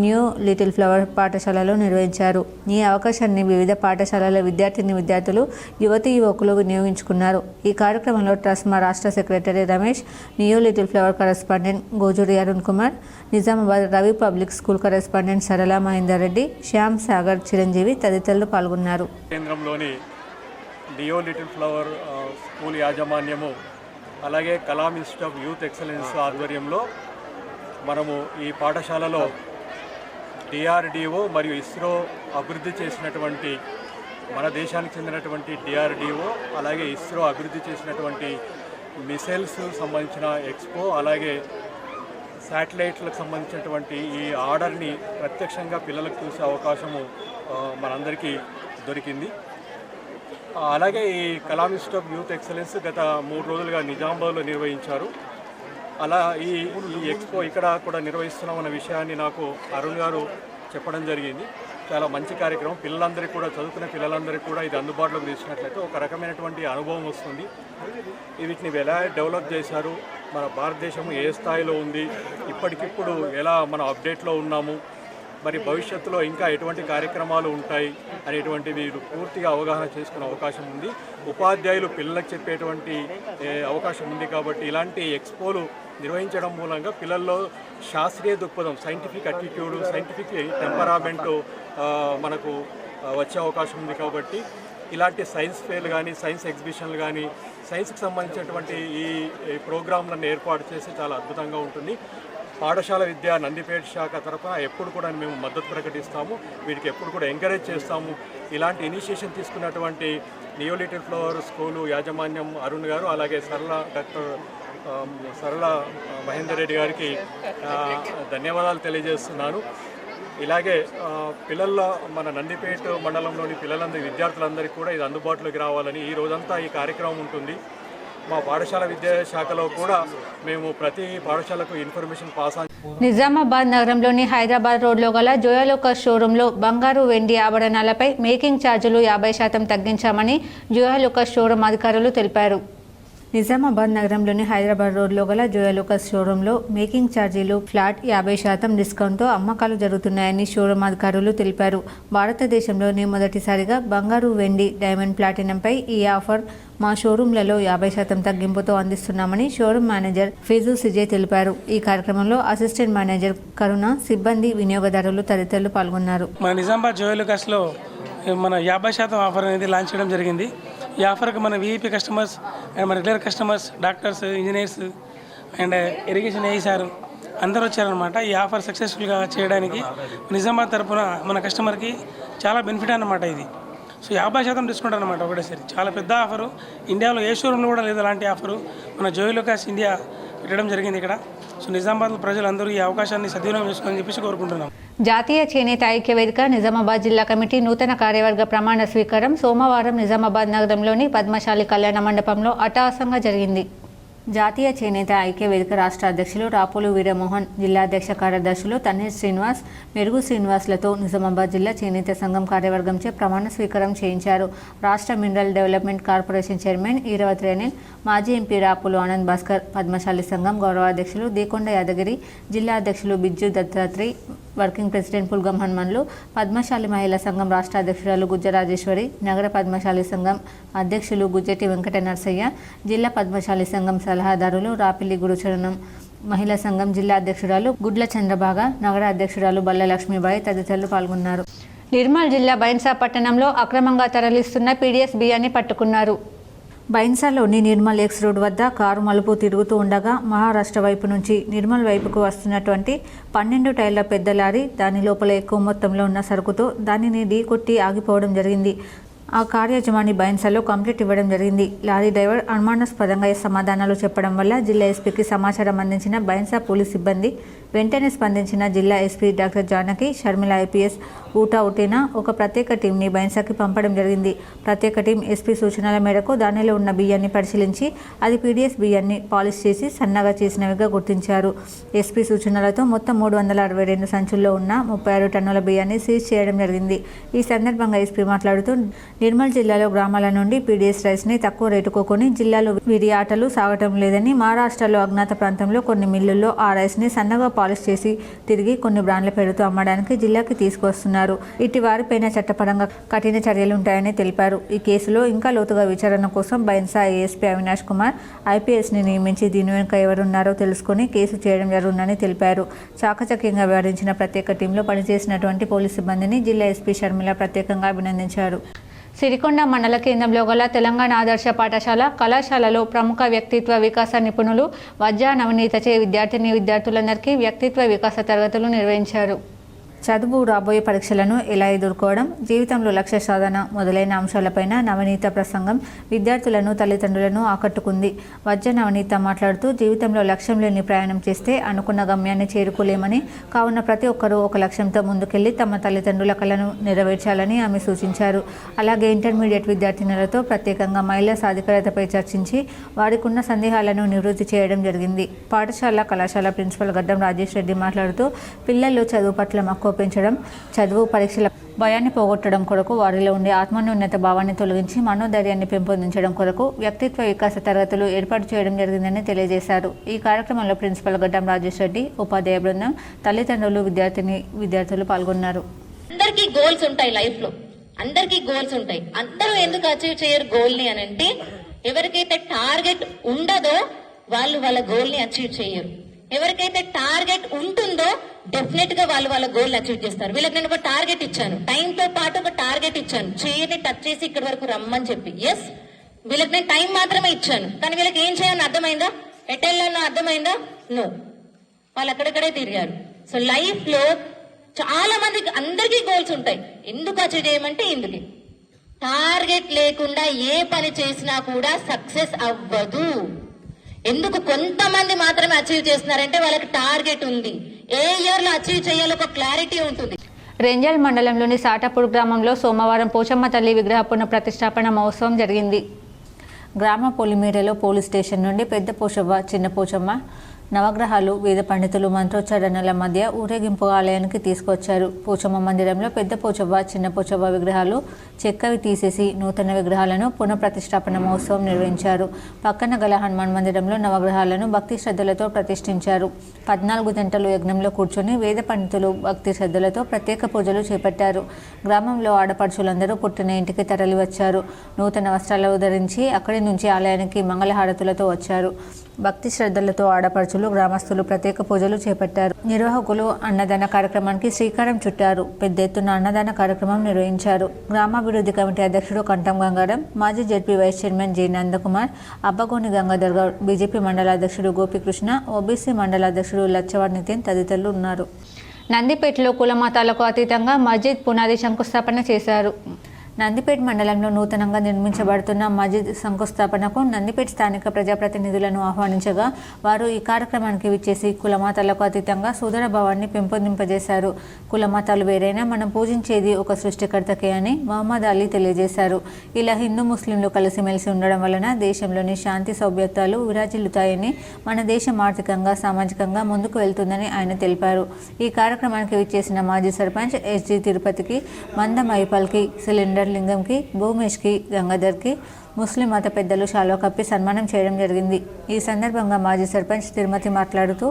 న్యూ లిటిల్ ఫ్లవర్ పాఠశాలలో నిర్వహించారు. ఈ అవకాశాన్ని వివిధ పాఠశాలల విద్యార్థులు, యువతీ యువకులు వినియోగించుకున్నారు. ఈ కార్యక్రమంలో ట్రస్మా రాష్ట్ర secretary Ramesh, new little flower correspondent Gojuri Arun Kumar, Nizamabad Ravi public school correspondent Sarala Mahender Reddy, Shyam Sagar, Chiranjeevi తదితరులు పాల్గొన్నారు. కేంద్రంలోని నియో లిటిల్ ఫ్లవర్ స్కూల్ యాజమాన్యము, అలాగే Kalam institute of youth excellence ఆధ్వర్యంలో మనము ఈ పాఠశాలలో DRDO మరియు ఇస్రో అభివృద్ధి చేసినటువంటి మన దేశానికి చెందినటువంటి DRDO అలాగే ఇస్రో అభివృద్ధి చేసినటువంటి మిసైల్స్ సంబంధించిన ఎక్స్పో అలాగే శాటిలైట్లకు సంబంధించినటువంటి ఈ ఆర్డర్ని ప్రత్యక్షంగా పిల్లలకు చూసే అవకాశము మనందరికీ దొరికింది. అలాగే ఈ Kalam institute of youth excellence గత 3 రోజులుగా నిజామాబాద్లో నిర్వహించారు. అలా ఈ ఎక్స్పో ఇక్కడ కూడా నిర్వహిస్తున్నామన్న విషయాన్ని నాకు అరుణ్ గారు చెప్పడం జరిగింది. చాలా మంచి కార్యక్రమం. పిల్లలందరికీ కూడా, చదువుకునే పిల్లలందరికీ కూడా ఇది అందుబాటులోకి తీసుకున్నట్లయితే ఒక రకమైనటువంటి అనుభవం వస్తుంది. వీటిని ఎలా డెవలప్ చేశారు, మన భారతదేశం ఏ స్థాయిలో ఉంది, ఇప్పటికిప్పుడు ఎలా మనం అప్డేట్లో ఉన్నాము, మరి భవిష్యత్తులో ఇంకా ఎటువంటి కార్యక్రమాలు ఉంటాయి అనేటువంటి వీరు పూర్తిగా అవగాహన చేసుకునే అవకాశం ఉంది. ఉపాధ్యాయులు పిల్లలకు చెప్పేటువంటి అవకాశం ఉంది. కాబట్టి ఇలాంటి ఎక్స్పోలు నిర్వహించడం మూలంగా పిల్లల్లో శాస్త్రీయ దృక్పథం, సైంటిఫిక్ అటిట్యూడ్, సైంటిఫిక్ టెంపరామెంటు మనకు వచ్చే అవకాశం ఉంది. కాబట్టి ఇలాంటి సైన్స్ ఫేర్లు కానీ, సైన్స్ ఎగ్జిబిషన్లు కానీ, సైన్స్కి సంబంధించినటువంటి ఈ ప్రోగ్రాంలను ఏర్పాటు చేసి చాలా అద్భుతంగా ఉంటుంది. పాఠశాల విద్య నందిపేట శాఖ తరఫున ఎప్పుడు కూడా మేము మద్దతు ప్రకటిస్తాము. వీటికి ఎప్పుడు కూడా ఎంకరేజ్ చేస్తాము. ఇలాంటి ఇనిషియేషన్ తీసుకున్నటువంటి నియో లిటిల్ ఫ్లవర్ స్కూలు యాజమాన్యం అరుణ్ గారు, అలాగే డాక్టర్ సరళ మహేందర్ రెడ్డి గారికి ధన్యవాదాలు తెలియజేస్తున్నాను. ఇలాగే పిల్లల మన నందిపేట మండలంలోని విద్యార్థులందరికీ కూడా ఇది అందుబాటులోకి రావాలని ఈ రోజంతా ఈ కార్యక్రమం ఉంటుంది. మా పాఠశాల విద్యాశాఖలో కూడా మేము ప్రతి పాఠశాలకు ఇన్ఫర్మేషన్ పాస్ నిజామాబాద్ నగరంలోని హైదరాబాద్ రోడ్లో గల జోయాలుకాస్ షోరూంలో బంగారు వెండి ఆభరణాలపై మేకింగ్ ఛార్జీలు 50% తగ్గించామని జోయాలుకాస్ షోరూం అధికారులు తెలిపారు. నిజామాబాద్ నగరంలోని హైదరాబాద్ రోడ్లో గల జోయాలుకాస్ షోరూంలో మేకింగ్ ఛార్జీలు ఫ్లాట్ 50% డిస్కౌంట్తో అమ్మకాలు జరుగుతున్నాయని షోరూం అధికారులు తెలిపారు. భారతదేశంలోనే మొదటిసారిగా బంగారు, వెండి, డైమండ్, ప్లాటినంపై ఈ ఆఫర్ మా షోరూంలలో 50% తగ్గింపుతో అందిస్తున్నామని షోరూం మేనేజర్ ఫిజు సిజే తెలిపారు. ఈ కార్యక్రమంలో అసిస్టెంట్ మేనేజర్ కరుణ, సిబ్బంది, వినియోగదారులు తదితరులు పాల్గొన్నారు. మన నిజామాబాద్ జోయాలుకాస్లో మన 50% ఆఫర్ అనేది లాంచ్ చేయడం జరిగింది. ఈ ఆఫర్కి మన వీఐపీ కస్టమర్స్ అండ్ మన regular customers, doctors, engineers and irrigation ఏఈసారు అందరూ వచ్చారనమాట. ఈ ఆఫర్ సక్సెస్ఫుల్గా చేయడానికి నిజామాబాద్ తరఫున మన కస్టమర్కి చాలా బెనిఫిట్ అన్నమాట ఇది. సో 50% డిస్కౌంట్ అనమాట ఒకటేసరి. చాలా పెద్ద ఆఫరు. ఇండియాలో ఏ షోరూంలో కూడా లేదు అలాంటి ఆఫరు. మన జోయాలుకాస్ ఇండియా పెట్టడం జరిగింది ఇక్కడ. సో నిజామాబాద్ ప్రజలందరూ ఈ అవకాశాన్ని సద్వినియోగం చేసుకోవాలని చెప్పేసి కోరుకుంటున్నాం. జాతీయ చేనేత ఐక్య వేదిక నిజామాబాద్ జిల్లా కమిటీ నూతన కార్యవర్గ ప్రమాణ స్వీకారం సోమవారం నిజామాబాద్ నగరంలోని పద్మశాలి కళ్యాణ మండపంలో అట్టహాసంగా జరిగింది. జాతీయ చేనేత ఐక్య వేదిక రాష్ట్ర అధ్యక్షులు రాపోలు వీరమోహన్, జిల్లా అధ్యక్ష కార్యదర్శులు తన్నీర్ శ్రీనివాస్, మెరుగు శ్రీనివాస్లతో నిజామాబాద్ జిల్లా చేనేత సంఘం కార్యవర్గంచే ప్రమాణ స్వీకారం చేయించారు. రాష్ట్ర mineral development corporation chairman Eravathi Anil, మాజీ ఎంపీ రాపోలు ఆనంద్ భాస్కర్, పద్మశాలి సంఘం గౌరవాధ్యక్షులు దేకొండ యాదగిరి, జిల్లా అధ్యక్షులు బిజ్జు దత్తాత్రి, వర్కింగ్ ప్రెసిడెంట్ పుల్గం హనుమన్లు, పద్మశాలి మహిళా సంఘం రాష్ట్ర అధ్యక్షురాలు గుజ్జరాజేశ్వరి, నగర పద్మశాలి సంఘం అధ్యక్షులు గుజ్జటి వెంకట నర్సయ్య, జిల్లా పద్మశాలి సంఘం సలహాదారులు రాపిల్లి గురుచరణం, మహిళా సంఘం జిల్లా అధ్యక్షురాలు గుడ్ల చంద్రబాగ, నగర అధ్యక్షురాలు బల్ల లక్ష్మీబాయి తదితరులు పాల్గొన్నారు. నిర్మల్ జిల్లా బైన్సా పట్టణంలో అక్రమంగా తరలిస్తున్న పీడీఎస్ బియ్యాన్ని పట్టుకున్నారు. బైన్సాలోని నిర్మల్ ఎక్స్ రోడ్ వద్ద కారు మలుపు తిరుగుతూ ఉండగా మహారాష్ట్ర వైపు నుంచి నిర్మల్ వైపుకు వస్తున్నటువంటి 12 టైర్ల పెద్ద లారీ దాని లోపల ఎక్కువ మొత్తంలో ఉన్న సరుకుతో దానిని ఢీకొట్టి ఆగిపోవడం జరిగింది. ఆ కారు యజమాని బైన్సాలో కంప్లైంట్ ఇవ్వడం జరిగింది. లారీ డ్రైవర్ అనుమానాస్పదంగా సమాధానాలు చెప్పడం వల్ల జిల్లా ఎస్పీకి సమాచారం అందించిన బైన్సా పోలీస్ సిబ్బంది వెంటనే స్పందించిన జిల్లా SP doctor Janaki, Sharmila IPS, ఊటా ఉటీనా ఒక ప్రత్యేక టీంని బైన్సాకి పంపడం జరిగింది. ప్రత్యేక టీం ఎస్పీ సూచనల మేరకు దానిలో ఉన్న బియ్యాన్ని పరిశీలించి అది పీడీఎస్ బియ్యాన్ని పాలిష్ చేసి సన్నగా చేసినవిగా గుర్తించారు. ఎస్పీ సూచనలతో మొత్తం 362 సంచుల్లో ఉన్న 36 టన్నుల బియ్యాన్ని సీజ్ చేయడం జరిగింది. ఈ సందర్భంగా ఎస్పీ మాట్లాడుతూ నిర్మల్ జిల్లాలో గ్రామాల నుండి పీడీఎస్ రైస్ని తక్కువ రేటుకు కొని జిల్లాలో వీరి ఆటలు సాగటం లేదని, మహారాష్ట్రలో అజ్ఞాత ప్రాంతంలో కొన్ని మిల్లుల్లో ఆ రైస్ని సన్నగా పాలిష్ చేసి తిరిగి కొన్ని బ్రాండ్ల పేరుతో అమ్మడానికి జిల్లాకి తీసుకొస్తున్నారు. ఇటు వారిపైన చట్టపరంగా కఠిన చర్యలుంటాయని తెలిపారు. ఈ కేసులో ఇంకా లోతుగా విచారణ కోసం బైన్సా ఏఎస్పీ అవినాష్ కుమార్ ఐపీఎస్ని నియమించి దీని వెనుక ఎవరున్నారో తెలుసుకుని కేసు చేయడం జరుగుతుందని తెలిపారు. చాకచక్యంగా వ్యవహరించిన ప్రత్యేక టీంలో పనిచేసినటువంటి పోలీసు సిబ్బందిని జిల్లా ఎస్పీ షర్మిల ప్రత్యేకంగా అభినందించారు. సిరికొండ మండల కేంద్రంలో గల తెలంగాణ ఆదర్శ పాఠశాల కళాశాలలో ప్రముఖ వ్యక్తిత్వ వికాస నిపుణులు వజ్జా నవనీతచే విద్యార్థిని విద్యార్థులందరికీ వ్యక్తిత్వ వికాస తరగతులు నిర్వహించారు. చదువు, రాబోయే పరీక్షలను ఎలా ఎదుర్కోవడం, జీవితంలో లక్ష్య సాధన మొదలైన అంశాలపైన నవనీత ప్రసంగం విద్యార్థులను, తల్లిదండ్రులను ఆకట్టుకుంది. వజ్ర నవనీత మాట్లాడుతూ జీవితంలో లక్ష్యం లేని ప్రయాణం చేస్తే అనుకున్న గమ్యాన్ని చేరుకోలేమని, కావున ప్రతి ఒక్కరూ ఒక లక్ష్యంతో ముందుకెళ్లి తమ తల్లిదండ్రుల కలను నెరవేర్చాలని ఆమె సూచించారు. అలాగే ఇంటర్మీడియట్ విద్యార్థినులతో ప్రత్యేకంగా మహిళా సాధికారతపై చర్చించి వారికున్న సందేహాలను నివృత్తి చేయడం జరిగింది. పాఠశాల, కళాశాల ప్రిన్సిపల్ గడ్డం రాజేష్ రెడ్డి మాట్లాడుతూ పిల్లల్లో చదువు పట్ల మక్కువ పెంచడం, చదువు పరీక్షల భయాన్ని పోగొట్టడం కొరకు వారిలో ఉండే ఆత్మన్యూన్యత భావాన్ని తొలగించి మనోధైర్యాన్ని పెంపొందించడం కొరకు వ్యక్తిత్వ వికాస తరగతులు ఏర్పాటు చేయడం జరిగిందని తెలియజేశారు. ఈ కార్యక్రమంలో ప్రిన్సిపల్ గడ్డం రాజేష్ రెడ్డి, ఉపాధ్యాయ బృందం, తల్లిదండ్రులు, విద్యార్థులు పాల్గొన్నారు. అందరికీ గోల్స్ ఉంటాయి లైఫ్ లో, అందరికీ గోల్స్ ఉంటాయి. అందరూ ఎందుకు అచీవ్ చేయరు గోల్ ని అని అంటే, ఎవరికైతే టార్గెట్ ఉండదో వాళ్ళు వాళ్ళ గోల్ ని అచీవ్ చేయరు. ఎవరికైతే టార్గెట్ ఉంటుందో డెఫినెట్ గా వాళ్ళు వాళ్ళ గోల్ అచీవ్ చేస్తారు. వీళ్ళకి నేను ఒక టార్గెట్ ఇచ్చాను, టైం తో పాటు ఒక టార్గెట్ ఇచ్చాను, చేయని టచ్ చేసి ఇక్కడి వరకు రమ్మని చెప్పి. ఎస్, వీళ్ళకి నేను టైం మాత్రమే ఇచ్చాను, కానీ వీళ్ళకి ఏం చేయాలని అర్థమైందా, ఎటెళ్ళాలని అర్థమైందా? నో, వాళ్ళు అక్కడక్కడే తిరిగారు. సో లైఫ్ లో చాలా మందికి, అందరికీ గోల్స్ ఉంటాయి. ఎందుకు అచీవ్ చేయమంటే ఇందుకే. టార్గెట్ లేకుండా ఏ పని చేసినా కూడా సక్సెస్ అవ్వదు. ఎందుకు కొంతమంది మాత్రమే అచీవ్ చేస్తున్నారంటే వాళ్ళకి టార్గెట్ ఉంది, ఏ ఇయర్ లో అచీవ్ చేయాలో ఒక క్లారిటీ ఉంటుంది. రెంజల్ మండలంలోని సాటాపూర్ గ్రామంలో సోమవారం పోచమ్మ తల్లి విగ్రహ పునఃప్రతిష్టాపన మహోత్సవం జరిగింది. గ్రామ పొలిమేరలో పోలీస్ స్టేషన్ నుండి పెద్ద పోచవ్వ, చిన్న పోచమ్మ, నవగ్రహాలు, వేద పండితులు మంత్రోచ్చారణల మధ్య ఊరేగింపు ఆలయానికి తీసుకొచ్చారు. పోచమ్మ మందిరంలో పెద్ద పోచవ్వ, చిన్న పోచవ్వ విగ్రహాలు చెక్కవి తీసేసి నూతన విగ్రహాలను పునఃప్రతిష్టాపన మహోత్సవం నిర్వహించారు. పక్కన గల హనుమాన్ మందిరంలో నవగ్రహాలను భక్తి శ్రద్ధలతో ప్రతిష్ఠించారు. 14 గంటలు యజ్ఞంలో కూర్చొని వేద పండితులు భక్తి శ్రద్ధలతో ప్రత్యేక పూజలు చేపట్టారు. గ్రామంలో ఆడపడుచులందరూ పుట్టిన ఇంటికి తరలి వచ్చారు. నూతన వస్త్రాలు ధరించి అక్కడి నుంచి ఆలయానికి మంగళహారతులతో వచ్చారు. భక్తి శ్రద్ధలతో ఆడపడుచులు, గ్రామస్తులు ప్రత్యేక పూజలు చేపట్టారు. నిర్వాహకులు అన్నదాన కార్యక్రమానికి శ్రీకారం చుట్టారు. పెద్ద ఎత్తున అన్నదాన కార్యక్రమం నిర్వహించారు. గ్రామాభివృద్ధి కమిటీ అధ్యక్షుడు కంఠం గంగారం, మాజీ ZP vice chairman J Nandakumar, Abbagoni Gangadhar Goud, BJP మండల అధ్యక్షుడు గోపికృష్ణ, ఓబీసీ మండల అధ్యక్షుడు లచ్చవాడ్ నితిన్ తదితరులు ఉన్నారు. నందిపేటలో కుల మతాలకు అతీతంగా మస్జిద్ పునాది శంకుస్థాపన చేశారు. నందిపేట మండలంలో నూతనంగా నిర్మించబడుతున్న మస్జిద్ శంకుస్థాపనకు నందిపేట స్థానిక ప్రజాప్రతినిధులను ఆహ్వానించగా వారు ఈ కార్యక్రమానికి విచ్చేసి కులమతాలకు అతీతంగా సోదర భావాన్ని పెంపొందింపజేశారు. కులమతాలు వేరైనా మనం పూజించేది ఒక సృష్టికర్తకే అని మహమ్మద్ అలీ తెలియజేశారు. ఇలా హిందూ ముస్లింలు కలిసిమెలిసి ఉండడం వలన దేశంలోని శాంతి సౌభ్యత్వాలు విరాజిల్లుతాయని, మన దేశం ఆర్థికంగా, సామాజికంగా ముందుకు వెళ్తుందని ఆయన తెలిపారు. ఈ కార్యక్రమానికి విచ్చేసిన మాజీ సర్పంచ్ ఎస్జి తిరుపతికి, మందం ఐపాల్కి, సిలిండర్ లింగంకి, భూమేష్కి, గంగాధర్కి ముస్లిం మత పెద్దలు శాలువా కప్పి సన్మానం చేయడం జరిగింది. ఈ సందర్భంగా మాజీ సర్పంచ్ తిరుమతి మాట్లాడుతూ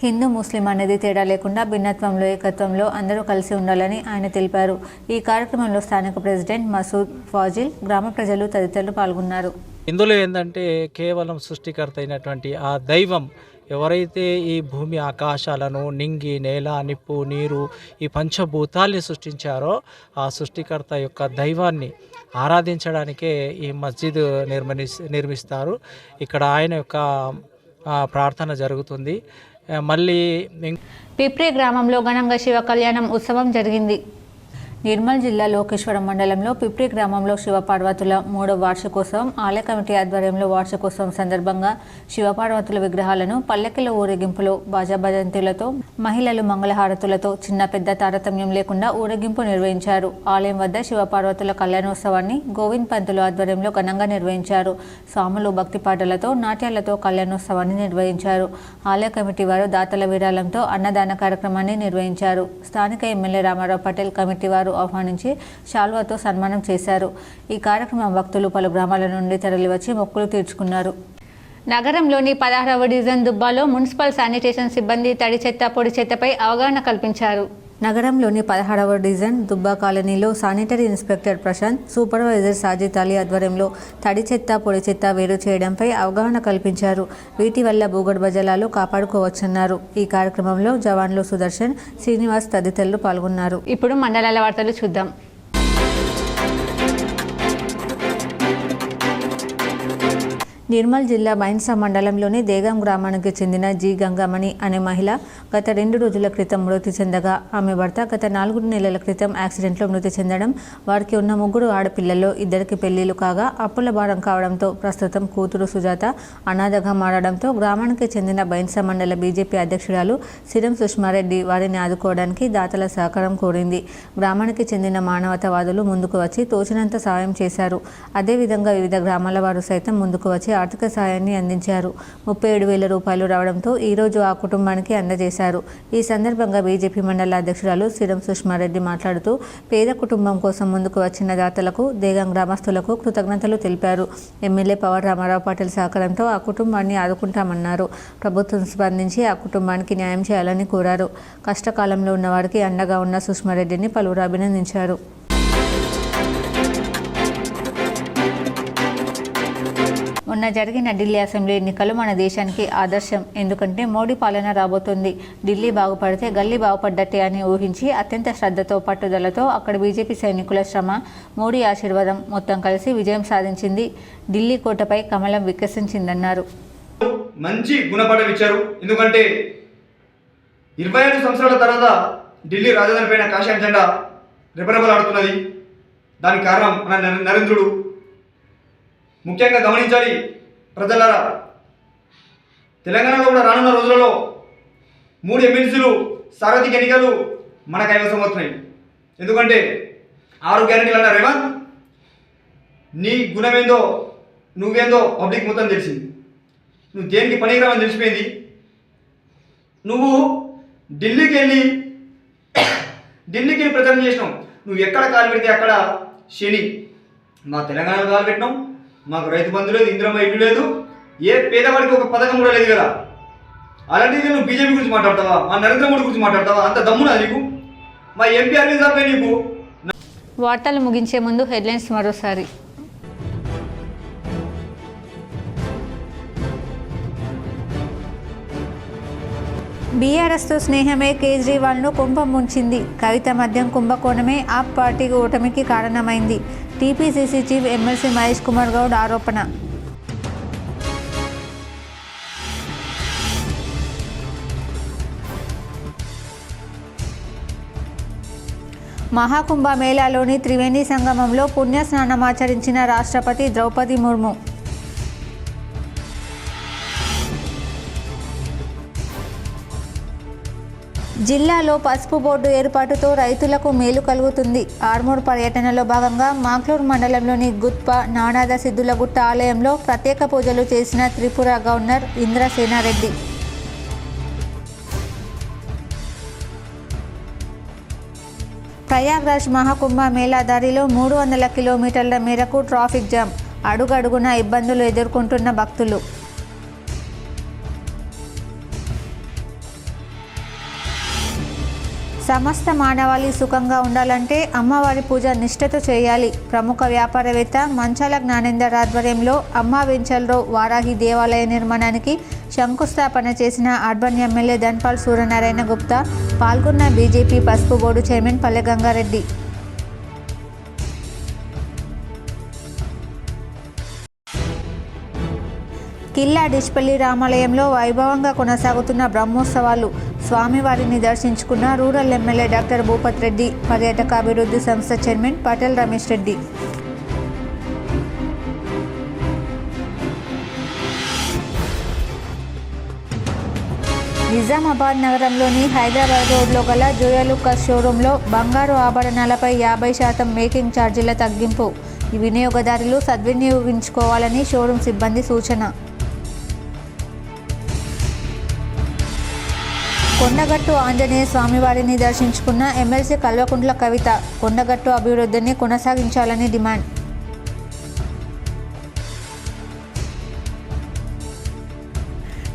హిందూ ముస్లిం అనేది తేడా లేకుండా భిన్నత్వంలో, ఏకత్వంలో అందరూ కలిసి ఉండాలని ఆయన తెలిపారు. ఈ కార్యక్రమంలో స్థానిక ప్రెసిడెంట్ మసూద్ ఫాజిల్, గ్రామ ప్రజలు తదితరులు పాల్గొన్నారు. ఇందులో ఏంటంటే కేవలం సృష్టికర్త అయినటువంటి ఆ దైవం ఎవరైతే ఈ భూమి, ఆకాశాలను, నింగి, నేల, నిప్పు, నీరు, ఈ పంచభూతాల్ని సృష్టించారో ఆ సృష్టికర్త యొక్క దైవాన్ని ఆరాధించడానికే ఈ మస్జిద్ నిర్మిస్తారు. ఇక్కడ ఆయన యొక్క ప్రార్థన జరుగుతుంది. మళ్ళీ పిప్రి గ్రామంలో ఘనంగా శివ కళ్యాణం ఉత్సవం జరిగింది. నిర్మల్ జిల్లా లోకేశ్వరం మండలంలో పిప్రి గ్రామంలో శివపార్వతుల 3వ వార్షికోత్సవం ఆలయ కమిటీ ఆధ్వర్యంలో వార్షికోత్సవం సందర్భంగా శివపార్వతుల విగ్రహాలను పల్లెకిల ఊరేగింపులో బాజాబజంతులతో, మహిళలు మంగళహారతులతో చిన్న పెద్ద తారతమ్యం లేకుండా ఊరేగింపు నిర్వహించారు. ఆలయం వద్ద శివపార్వతుల కళ్యాణోత్సవాన్ని గోవింద్ పంతులు ఆధ్వర్యంలో ఘనంగా నిర్వహించారు. స్వాములు భక్తి పాటలతో, నాట్యాలతో కళ్యాణోత్సవాన్ని నిర్వహించారు. ఆలయ కమిటీ వారు దాతల విరాళంతో అన్నదాన కార్యక్రమాన్ని నిర్వహించారు. స్థానిక ఎమ్మెల్యే రామారావు పటేల్ కమిటీ వారు ఆహ్వానించి శాల్వాతో సన్మానం చేశారు. ఈ కార్యక్రమం భక్తులు పలు గ్రామాల నుండి తరలివచ్చి మొక్కులు తీర్చుకున్నారు. నగరంలోని 16వ డివిజన్ దుబ్బాలో మున్సిపల్ శానిటేషన్ సిబ్బంది తడి చెత్త, పొడి చెత్తపై అవగాహన కల్పించారు. నగరంలోని 16వ డివిజన్ దుబ్బా కాలనీలో sanitary inspector Prashanth, supervisor Sajid Ali ఆధ్వర్యంలో తడి చెత్త, పొడి చెత్త వేరు చేయడంపై అవగాహన కల్పించారు. వీటి వల్ల భూగర్భ జలాలు కాపాడుకోవచ్చన్నారు. ఈ కార్యక్రమంలో జవాన్లు సుదర్శన్, శ్రీనివాస్ తదితరులు పాల్గొన్నారు. ఇప్పుడు మండలాల వార్తలు చూద్దాం. నిర్మల్ జిల్లా బైన్సా మండలంలోని దేగం గ్రామానికి చెందిన జి గంగమణి అనే మహిళ గత 2 రోజుల క్రితం మృతి చెందగా ఆమె భర్త గత 4 నెలల క్రితం యాక్సిడెంట్లో మృతి చెందడం, వారికి ఉన్న 3 ఆడపిల్లల్లో 2కి పెళ్లిళ్లు కాగా అప్పుల భారం కావడంతో ప్రస్తుతం కూతురు సుజాత అనాథగా మారడంతో గ్రామానికి చెందిన బైన్సా మండల బీజేపీ అధ్యక్షురాలు సిరం సుష్మారెడ్డి వారిని ఆదుకోవడానికి దాతల సహకారం కోరింది. గ్రామానికి చెందిన మానవతావాదులు ముందుకు వచ్చి తోచినంత సాయం చేశారు. అదేవిధంగా వివిధ గ్రామాల వారు సైతం ముందుకు వచ్చి ఆర్థిక సాయాన్ని అందించారు. 37,000 రూపాయలు రావడంతో ఈరోజు ఆ కుటుంబానికి అందజేశారు. ఈ సందర్భంగా బీజేపీ మండల అధ్యక్షురాలు సిరం సుష్మారెడ్డి మాట్లాడుతూ పేద కుటుంబం కోసం ముందుకు వచ్చిన దాతలకు, దేగం గ్రామస్తులకు కృతజ్ఞతలు తెలిపారు. ఎమ్మెల్యే పవర్ రామారావు పాటిల్ సహకారంతో ఆ కుటుంబాన్ని ఆదుకుంటామన్నారు. ప్రభుత్వం స్పందించి ఆ కుటుంబానికి న్యాయం చేయాలని కోరారు. కష్టకాలంలో ఉన్నవారికి అండగా ఉన్న సుష్మారెడ్డిని పలువురు అభినందించారు. మొన్న జరిగిన ఢిల్లీ అసెంబ్లీ ఎన్నికలు మన దేశానికి ఆదర్శం. ఎందుకంటే మోడీ పాలన రాబోతుంది. ఢిల్లీ బాగుపడితే గల్లీ బాగుపడ్డట్టే అని ఊహించి అత్యంత శ్రద్ధతో, పట్టుదలతో అక్కడ బీజేపీ సైనికుల శ్రమ, మోడీ ఆశీర్వాదం మొత్తం కలిసి విజయం సాధించింది. ఢిల్లీ కోటపై కమలం వికసించిందన్నారు. మంచి గుణపాఠం ఇచ్చారు. ఎందుకంటే 25 సంవత్సరాల తర్వాత ఢిల్లీ రాజధాని పైన కాషాయం జెండా రెపరెపలాడుతున్నది. దానికి కారణం మన నరేంద్రుడు. ముఖ్యంగా గమనించాలి ప్రజలారా, తెలంగాణలో కూడా రానున్న రోజులలో 3 ఎమ్మెల్సీలు సార్వత్రిక ఎన్నికలు మన కైవసం అవుతున్నాయి. ఎందుకంటే 6 గ్యారెంటీలు అన్న రేవంత్, నీ గుణమేందో నువ్వేందో పబ్లిక్ మొత్తం తెలిసింది. నువ్వు దేనికి పనికిరావని తెలిసిపోయింది. నువ్వు ఢిల్లీకి వెళ్ళి ప్రచారం చేసినావు. నువ్వు ఎక్కడ కాలు పెడితే అక్కడ శని. మా తెలంగాణలో కాలు పెట్టినాం. మాకు రైతు బంధు లేదు, ఇందిరమ్మ ఇల్లు లేదు, ఏ పేదవాడికి ఒక పథకం కూడా లేదు కదా. అలాంటిది నువ్వు బీజేపీ గురించి మాట్లాడతావా? మా నరేంద్ర మోడీ గురించి మాట్లాడతావా? అంత దమ్మునా నీకు? మా ఎంపీ అరవింద్ సార్ నీకు. వార్తలు ముగించే ముందు హెడ్లైన్స్ మరోసారి. బీఆర్ఎస్తో స్నేహమే కేజ్రీవాల్ను కుంభం ముంచింది. కవిత మద్యం కుంభకోణమే ఆప్ పార్టీ ఓటమికి కారణమైంది. TPCC chief MLC Mahesh Kumar Goud ఆరోపణ. మహాకుంభ మేళాలోని త్రివేణి సంగమంలో పుణ్యస్నానమాచరించిన రాష్ట్రపతి ద్రౌపది ముర్ము. జిల్లాలో పసుపు బోర్డు ఏర్పాటుతో రైతులకు మేలు కలుగుతుంది. ఆర్మూర్ పర్యటనలో భాగంగా మాక్లూర్ మండలంలోని గుత్ప నానాద సిద్ధులగుట్ట ఆలయంలో ప్రత్యేక పూజలు చేసిన త్రిపుర గవర్నర్ ఇంద్రసేనారెడ్డి. ప్రయాగ్రాజ్ మహాకుంభ మేళా దారిలో 300 కిలోమీటర్ల మేరకు ట్రాఫిక్ జామ్. అడుగడుగున ఇబ్బందులు ఎదుర్కొంటున్న భక్తులు. సమస్త మానవాళి సుఖంగా ఉండాలంటే అమ్మవారి పూజ నిష్ఠతో చేయాలి. ప్రముఖ వ్యాపారవేత్త మంచాల జ్ఞానేందర్ ఆధ్వర్యంలో అమ్మా వెంచల్లో వారాహి దేవాలయ నిర్మాణానికి శంకుస్థాపన చేసిన అర్బన్ ఎమ్మెల్యే ధన్పాల్ సూర్యనారాయణ గుప్తా. పాల్గొన్న బీజేపీ పసుపు బోర్డు చైర్మన్ పల్లె గంగారెడ్డి. కిల్లా డిష్పల్లి రామాలయంలో వైభవంగా కొనసాగుతున్న బ్రహ్మోత్సవాలు. స్వామివారిని దర్శించుకున్న rural MLA doctor Bhupat Reddy, పర్యాటక అభివృద్ధి సంస్థ చైర్మన్ పటేల్ రమేష్ రెడ్డి. నిజామాబాద్ నగరంలోని హైదరాబాద్ రోడ్లో గల జోయాలుకాస్ షోరూంలో బంగారు ఆభరణాలపై 50% మేకింగ్ ఛార్జీల తగ్గింపు. ఈ వినియోగదారులు సద్వినియోగించుకోవాలని షోరూం సిబ్బంది సూచన. కొండగట్టు ఆంజనేయ స్వామివారిని దర్శించుకున్న ఎమ్మెల్సీ కల్వకుంట్ల కవిత. కొండగట్టు అభివృద్ధిని కొనసాగించాలని డిమాండ్.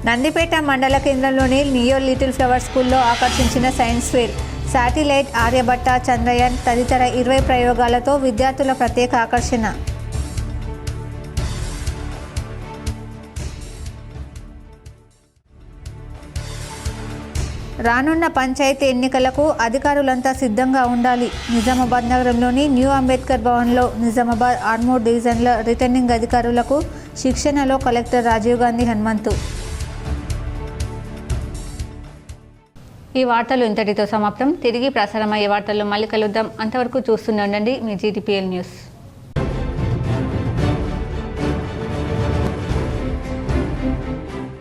నందిపేట మండల కేంద్రంలోని నియో లిటిల్ ఫ్లవర్ స్కూల్లో ఆకర్షించిన science fair. Satellite, Aryabhata, Chandrayaan తదితర 20 ప్రయోగాలతో విద్యార్థుల ప్రత్యేక ఆకర్షణ. రానున్న పంచాయతీ ఎన్నికలకు అధికారులంతా సిద్ధంగా ఉండాలి. నిజామాబాద్ నగరంలోని న్యూ అంబేద్కర్ భవన్లో నిజామాబాద్ ఆర్మూర్ డివిజన్ల రిటర్నింగ్ అధికారులకు శిక్షణలో కలెక్టర్ రాజీవ్ గాంధీ హనుమంతు. ఈ వార్తలు ఇంతటితో సమాప్తం. తిరిగి ప్రసారమయ్యే వార్తల్లో మళ్ళీ కలుద్దాం. అంతవరకు చూస్తూనే ఉండండి మీ GTPL న్యూస్.